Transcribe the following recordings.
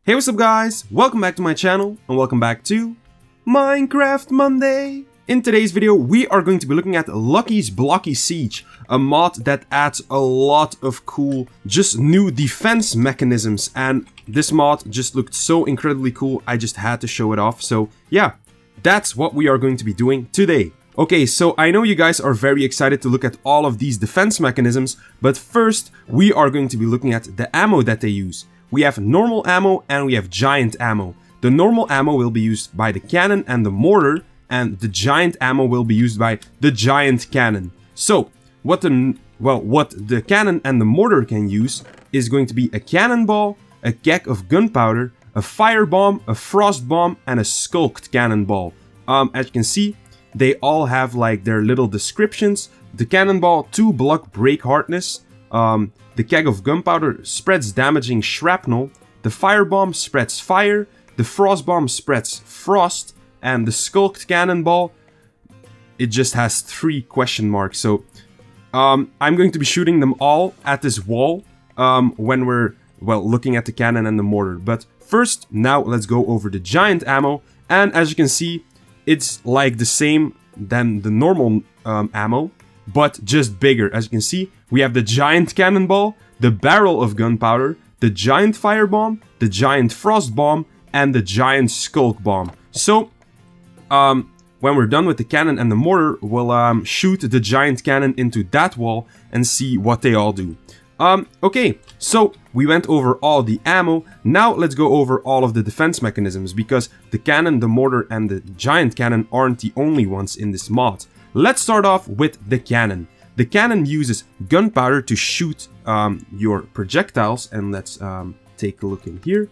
Hey, what's up guys? Welcome back to my channel and welcome back to Minecraft Monday. In today's video, we are going to be looking at Lucky's Blocky Siege, a mod that adds a lot of cool, just new defense mechanisms, and this mod just looked so incredibly cool, I just had to show it off. So yeah, that's what we are going to be doing today. Okay, so I know you guys are very excited to look at all of these defense mechanisms, but first we are going to be looking at the ammo that they use. We have normal ammo and we have giant ammo. The normal ammo will be used by the cannon and the mortar, and the giant ammo will be used by the giant cannon. So, what the cannon and the mortar can use is going to be a cannonball, a keg of gunpowder, a firebomb, a frost bomb, and a skulked cannonball. As you can see, they all have like their little descriptions. The cannonball, 2 block break hardness. The keg of gunpowder spreads damaging shrapnel. The firebomb spreads fire. The frostbomb spreads frost. And the skulked cannonball, it just has 3 question marks. So I'm going to be shooting them all at this wall when we're, looking at the cannon and the mortar. But first, now let's go over the giant ammo. And as you can see, it's like the same than the normal ammo, but just bigger. As you can see, we have the giant cannonball, the barrel of gunpowder, the giant firebomb, the giant frost bomb, and the giant skulk bomb. So, when we're done with the cannon and the mortar, we'll shoot the giant cannon into that wall and see what they all do. Okay, so we went over all the ammo. Now let's go over all of the defense mechanisms, because the cannon, the mortar, and the giant cannon aren't the only ones in this mod. Let's start off with the cannon. The cannon uses gunpowder to shoot your projectiles, and let's take a look in here.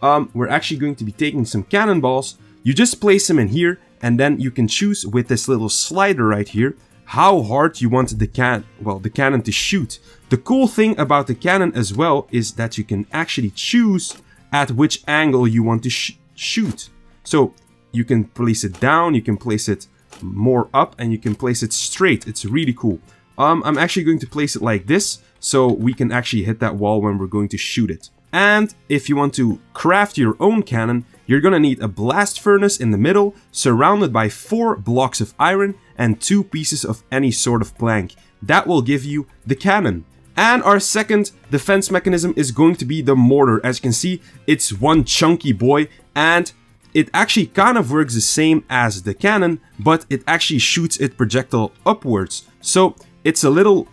We're actually going to be taking some cannonballs. You just place them in here, and then you can choose with this little slider right here how hard you want the cannon to shoot. The cool thing about the cannon as well is that you can actually choose at which angle you want to shoot. So you can place it down, you can place it more up, and you can place it straight. It's really cool. I'm actually going to place it like this, so we can actually hit that wall when we're going to shoot it. And if you want to craft your own cannon, you're gonna need a blast furnace in the middle, surrounded by 4 blocks of iron and 2 pieces of any sort of plank. That will give you the cannon. And our second defense mechanism is going to be the mortar. As you can see, it's one chunky boy, and it actually kind of works the same as the cannon, but it actually shoots its projectile upwards. So it's a little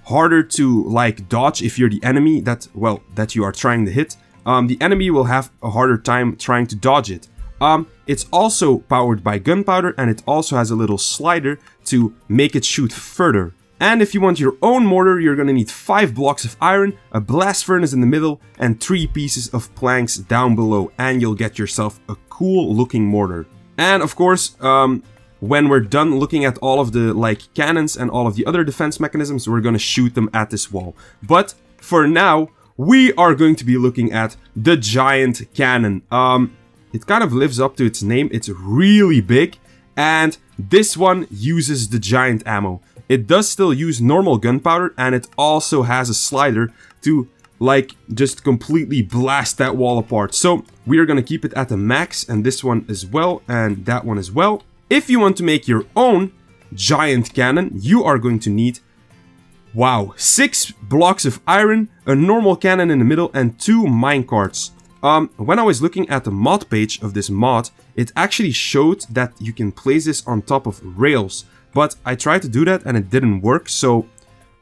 harder to like dodge if you're the enemy that you are trying to hit. The enemy will have a harder time trying to dodge it. It's also powered by gunpowder, and it also has a little slider to make it shoot further. And if you want your own mortar, you're gonna need 5 blocks of iron, a blast furnace in the middle, and 3 pieces of planks down below, and you'll get yourself a cool looking mortar. And of course, when we're done looking at all of the cannons and all of the other defense mechanisms, we're gonna shoot them at this wall. But for now, we are going to be looking at the giant cannon. It kind of lives up to its name. It's really big, and this one uses the giant ammo. It does still use normal gunpowder, and it also has a slider to just completely blast that wall apart. So we are gonna keep it at the max, and this one as well, and that one as well. If you want to make your own giant cannon, you are going to need 6 blocks of iron, a normal cannon in the middle, and 2 minecarts. When I was looking at the mod page of this mod, it actually showed that you can place this on top of rails, but I tried to do that and it didn't work, so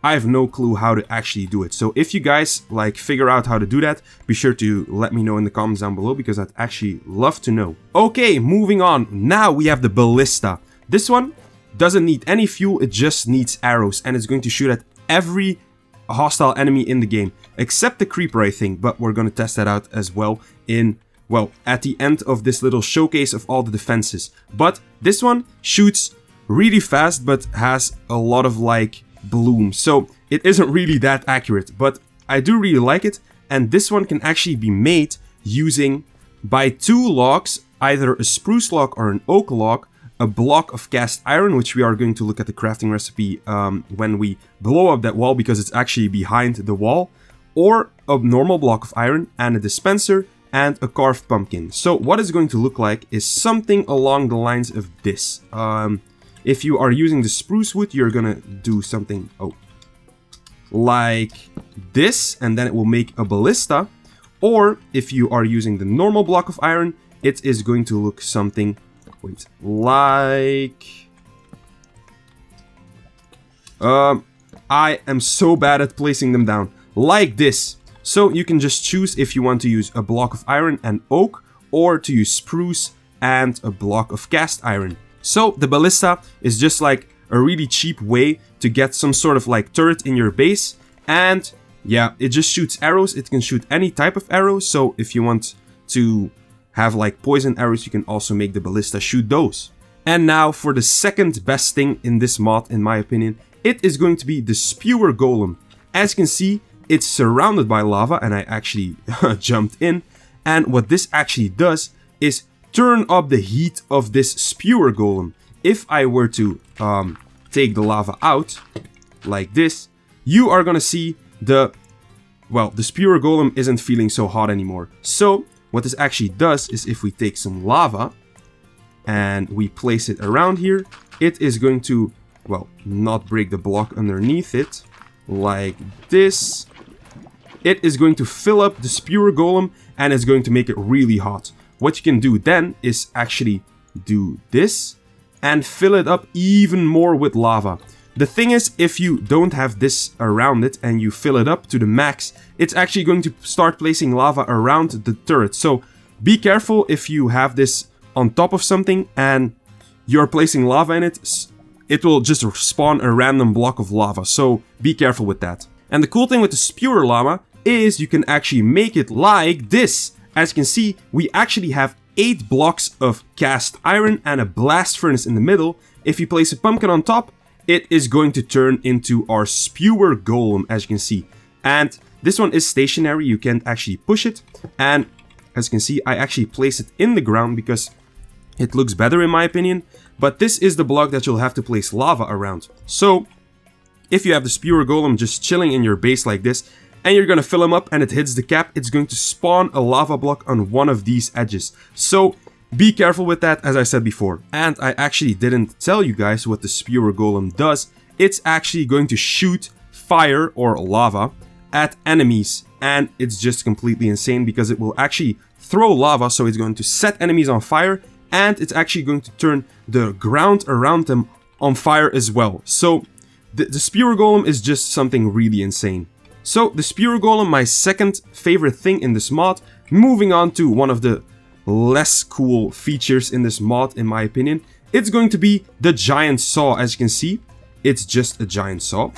I have no clue how to actually do it. So if you guys figure out how to do that, be sure to let me know in the comments down below, because I'd actually love to know. Okay, moving on. Now we have the Ballista. This one doesn't need any fuel, it just needs arrows, and it's going to shoot at every hostile enemy in the game, except the creeper, I think, but we're gonna test that out as well at the end of this little showcase of all the defenses. But this one shoots really fast, but has a lot of bloom, so it isn't really that accurate, but I do really like it. And this one can actually be made using by 2 logs, either a spruce log or an oak log, a block of cast iron, which we are going to look at the crafting recipe when we blow up that wall, because it's actually behind the wall, or a normal block of iron, and a dispenser, and a carved pumpkin. So what it's going to look like is something along the lines of this. If you are using the spruce wood, you're gonna do something like this, and then it will make a ballista. Or if you are using the normal block of iron, it is going to look something, like... I am so bad at placing them down. Like this. So you can just choose if you want to use a block of iron and oak, or to use spruce and a block of cast iron. So the ballista is just like a really cheap way to get some sort of like turret in your base. And yeah, it just shoots arrows. It can shoot any type of arrow. So if you want to have like poison arrows, you can also make the ballista shoot those. And now for the second best thing in this mod, in my opinion, it is going to be the Spew Golem. As you can see, it's surrounded by lava, and I actually jumped in. And what this actually does is turn up the heat of this Spew Golem. If I were to take the lava out, like this, you are gonna see the Spew Golem isn't feeling so hot anymore. So what this actually does is, if we take some lava and we place it around here, it is going to, not break the block underneath it, like this. It is going to fill up the Spew Golem, and it's going to make it really hot. What you can do then is actually do this and fill it up even more with lava. The thing is, if you don't have this around it and you fill it up to the max, it's actually going to start placing lava around the turret. So be careful if you have this on top of something and you're placing lava in it. It will just spawn a random block of lava, so be careful with that. And the cool thing with the Spewer Llama is you can actually make it like this. As you can see, we actually have 8 blocks of cast iron and a blast furnace in the middle. If you place a pumpkin on top, it is going to turn into our Spewer Golem, as you can see. And this one is stationary, you can't actually push it. And as you can see, I actually place it in the ground because it looks better in my opinion. But this is the block that you'll have to place lava around. So if you have the Spewer Golem just chilling in your base like this, and you're gonna fill him up and it hits the cap, it's going to spawn a lava block on one of these edges. So be careful with that, as I said before. And I actually didn't tell you guys what the Spewer Golem does. It's actually going to shoot fire or lava at enemies. And it's just completely insane because it will actually throw lava, so it's going to set enemies on fire. And it's actually going to turn the ground around them on fire as well. So the Spewer Golem is just something really insane. So the Spewer Golem, my second favorite thing in this mod. Moving on to one of the less cool features in this mod, in my opinion. It's going to be the giant saw. As you can see, it's just a giant saw.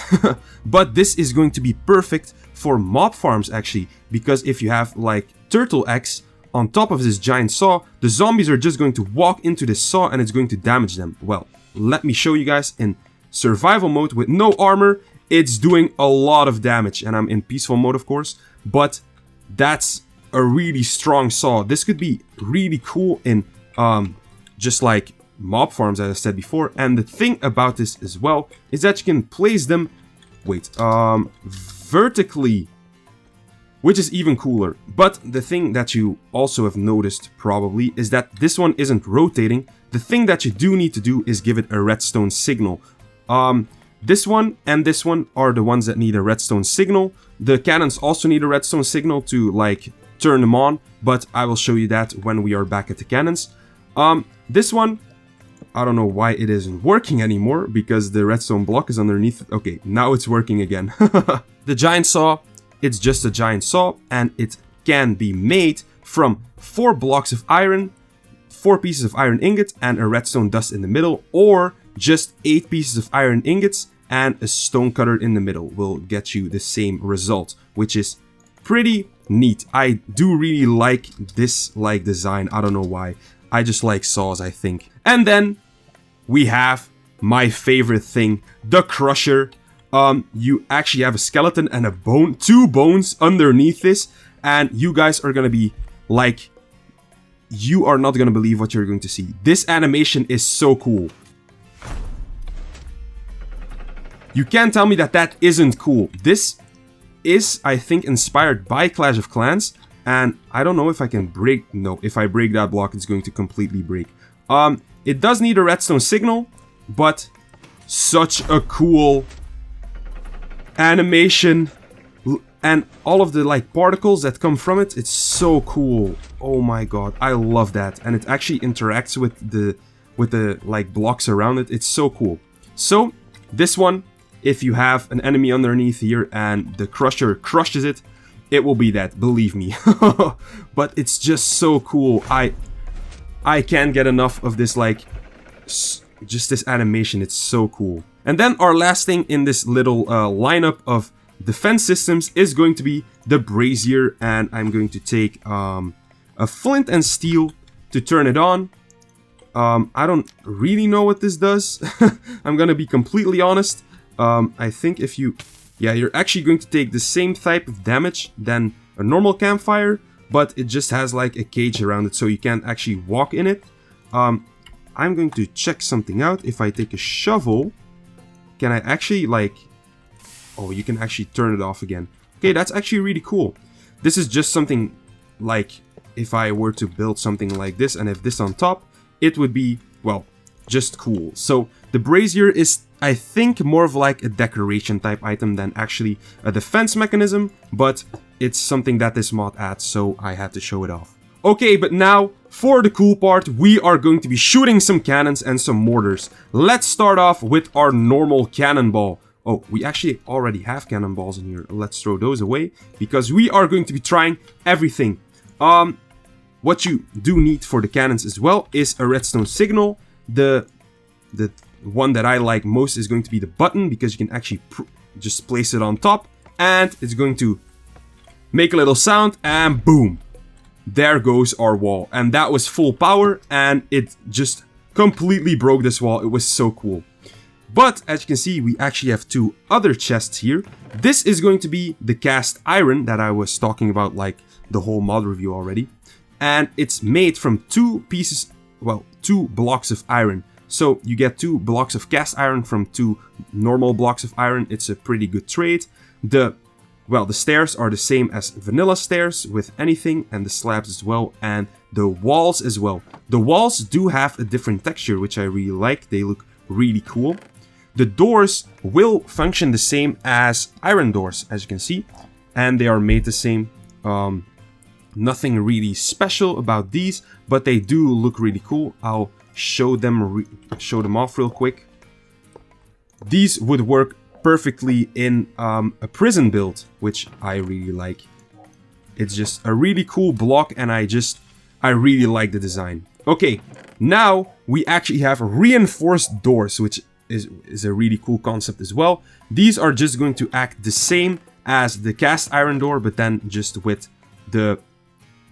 But this is going to be perfect for mob farms actually. Because if you have like turtle eggs on top of this giant saw, the zombies are just going to walk into this saw and it's going to damage them. Well, let me show you guys in survival mode with no armor. It's doing a lot of damage, and I'm in peaceful mode of course, but that's a really strong saw. This could be really cool in just like mob farms, as I said before. And the thing about this as well is that you can place them vertically, which is even cooler. But the thing that you also have noticed probably is that this one isn't rotating. The thing that you do need to do is give it a redstone signal. This one and this one are the ones that need a redstone signal. The cannons also need a redstone signal to like turn them on, but I will show you that when we are back at the cannons. This one, I don't know why it isn't working anymore because the redstone block is underneath. Okay, now it's working again. The giant saw, it's just a giant saw, and it can be made from 4 blocks of iron, 4 pieces of iron ingot, and a redstone dust in the middle, or just 8 pieces of iron ingots and a stone cutter in the middle will get you the same result, which is pretty neat. I do really like this like design. I don't know why. I just like saws, I think. And then we have my favorite thing, the crusher. You actually have a skeleton and a bone, 2 bones underneath this, and you guys are gonna be like, you are not gonna believe what you're going to see. This animation is so cool. You can't tell me that that isn't cool. This is, I think, inspired by Clash of Clans. And I don't know if I can break... No, if I break that block, it's going to completely break. It does need a redstone signal, but such a cool animation. And all of the like particles that come from it, it's so cool. Oh my god, I love that. And it actually interacts with the like blocks around it. It's so cool. So this one, if you have an enemy underneath here and the crusher crushes it, it will be that, believe me. But it's just so cool. I can't get enough of this, like, just this animation. It's so cool. And then our last thing in this little lineup of defense systems is going to be the Brazier. And I'm going to take a flint and steel to turn it on. I don't really know what this does. I'm gonna be completely honest. I think if you... Yeah, you're actually going to take the same type of damage than a normal campfire, but it just has like a cage around it, so you can't actually walk in it. I'm going to check something out. If I take a shovel, can I actually like... Oh, you can actually turn it off again. Okay, that's actually really cool. This is just something like if I were to build something like this and have this on top, it would be, well, just cool. So the Brazier is, I think, more of like a decoration type item than actually a defense mechanism, but it's something that this mod adds, so I had to show it off. Okay, but now for the cool part, we are going to be shooting some cannons and some mortars. Let's start off with our normal cannonball. Oh, we actually already have cannonballs in here. Let's throw those away because we are going to be trying everything. What you do need for the cannons as well is a redstone signal. The one that I like most is going to be the button, because you can actually just place it on top and it's going to make a little sound and boom, there goes our wall. And that was full power and it just completely broke this wall. It was so cool. But as you can see, we actually have two other chests here. This is going to be the cast iron that I was talking about like the whole mod review already. And it's made from two pieces, well, two blocks of iron. So you get 2 blocks of cast iron from 2 normal blocks of iron. It's a pretty good trade. The stairs are the same as vanilla stairs with anything, and the slabs as well, and the walls as well. The walls do have a different texture, which I really like. They look really cool. The doors will function the same as iron doors, as you can see, and they are made the same. Nothing really special about these, but they do look really cool. I'll show them off real quick. These would work perfectly in a prison build, which I really like. It's just a really cool block, and I really like the design. Okay, now we actually have reinforced doors, which is a really cool concept as well. These are just going to act the same as the cast iron door, but then just with the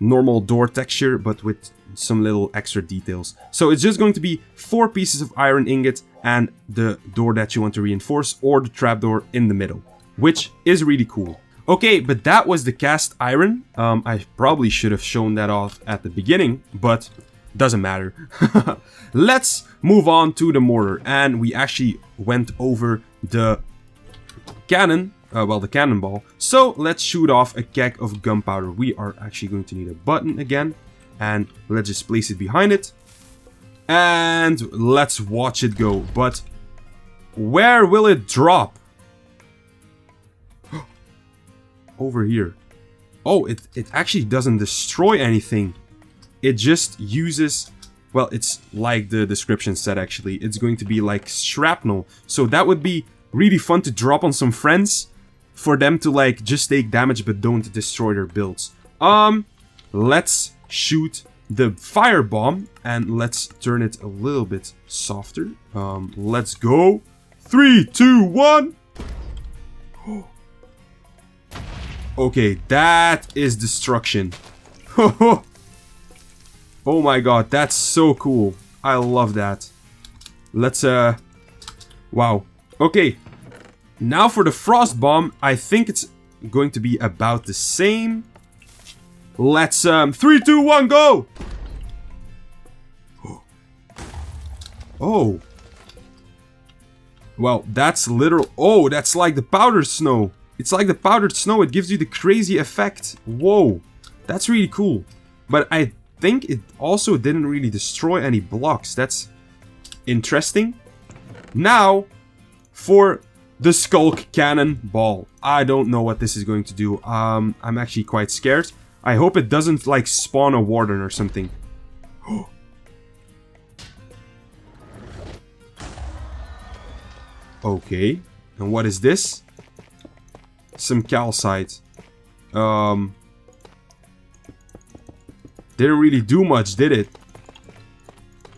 normal door texture, but with some little extra details. So it's just going to be 4 pieces of iron ingot and the door that you want to reinforce, or the trapdoor in the middle, which is really cool. Okay, but that was the cast iron. I probably should have shown that off at the beginning, but doesn't matter. Let's move on to the mortar, and we actually went over the cannon. The cannonball. So let's shoot off a keg of gunpowder. We are actually going to need a button again. And let's just place it behind it. And let's watch it go. But where will it drop? Over here. Oh, it actually doesn't destroy anything. It just uses... Well, it's like the description said actually. It's going to be like shrapnel. So that would be really fun to drop on some friends, for them to like just take damage but don't destroy their builds. Let's shoot the firebomb and let's turn it a little bit softer. Let's go. 3, 2, 1. Okay, that is destruction. Oh my god, that's so cool. I love that. Let's wow. Okay. Now for the frost bomb, I think it's going to be about the same. Let's 3, 2, 1, go! Oh. Well, that's literal. Oh, that's like the powdered snow. It's like the powdered snow. It gives you the crazy effect. Whoa. That's really cool. But I think it also didn't really destroy any blocks. That's interesting. Now, for the Skulk Cannonball. I don't know what this is going to do. I'm actually quite scared. I hope it doesn't, like, spawn a warden or something. Okay. And what is this? Some calcite. Didn't really do much, did it?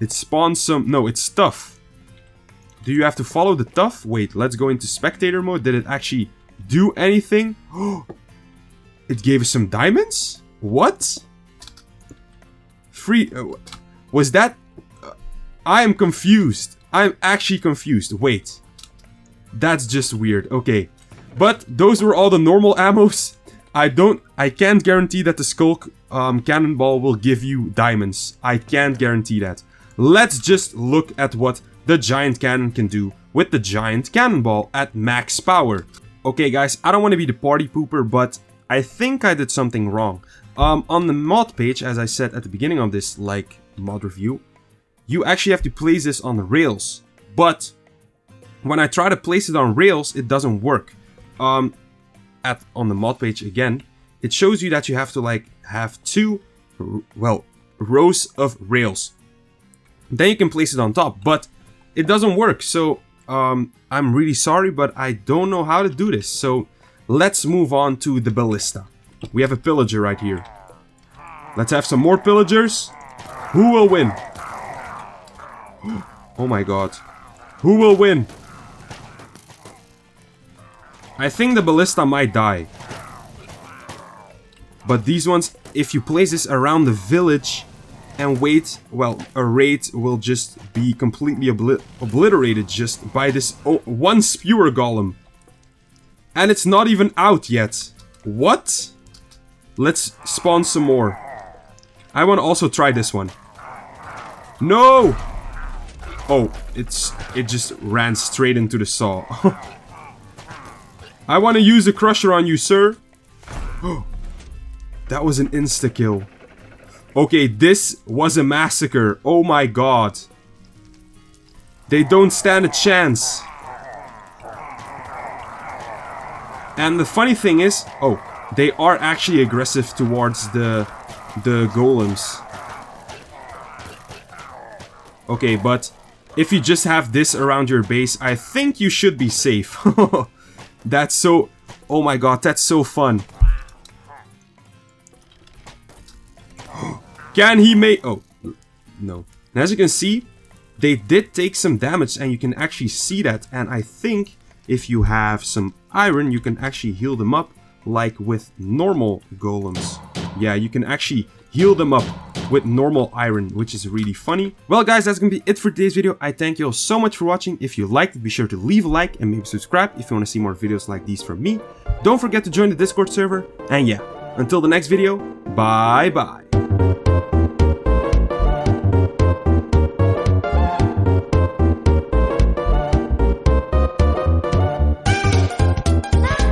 It spawned some... No, it's stuff. Do you have to follow the tuff? Wait, let's go into spectator mode. Did it actually do anything? It gave us some diamonds? What? Free... was that... I am confused. I'm actually confused. Wait. That's just weird. Okay. But those were all the normal ammos. I can't guarantee that the Skulk Cannonball will give you diamonds. I can't guarantee that. Let's just look at what the Giant Cannon can do with the Giant Cannonball at max power. Okay guys, I don't want to be the party pooper, but I think I did something wrong. On the mod page, as I said at the beginning of this mod review, you actually have to place this on the rails. But when I try to place it on rails, it doesn't work. On the mod page again, it shows you that you have to have two, rows of rails. Then you can place it on top, but it doesn't work. So I'm really sorry, but I don't know how to do this. So let's move on to the Ballista. We have a pillager right here. Let's have some more pillagers. Who will win? Oh my god. Who will win? I think the Ballista might die. But these ones, if you place this around the village and wait, well, a raid will just be completely obliterated just by this one Spew Golem. And it's not even out yet. What? Let's spawn some more. I want to also try this one. No! Oh, it just ran straight into the saw. I want to use the crusher on you, sir. That was an insta-kill. Okay, this was a massacre. Oh my god. They don't stand a chance. And the funny thing is... Oh, they are actually aggressive towards the golems. Okay, but if you just have this around your base, I think you should be safe. That's so... Oh my god, that's so fun. Can he make... Oh, no. And as you can see, they did take some damage and you can actually see that. And I think if you have some iron, you can actually heal them up like with normal golems. Yeah, you can actually heal them up with normal iron, which is really funny. Well guys, that's gonna be it for today's video. I thank you all so much for watching. If you liked it, be sure to leave a like and maybe subscribe if you want to see more videos like these from me. Don't forget to join the Discord server. And yeah, until the next video, bye bye.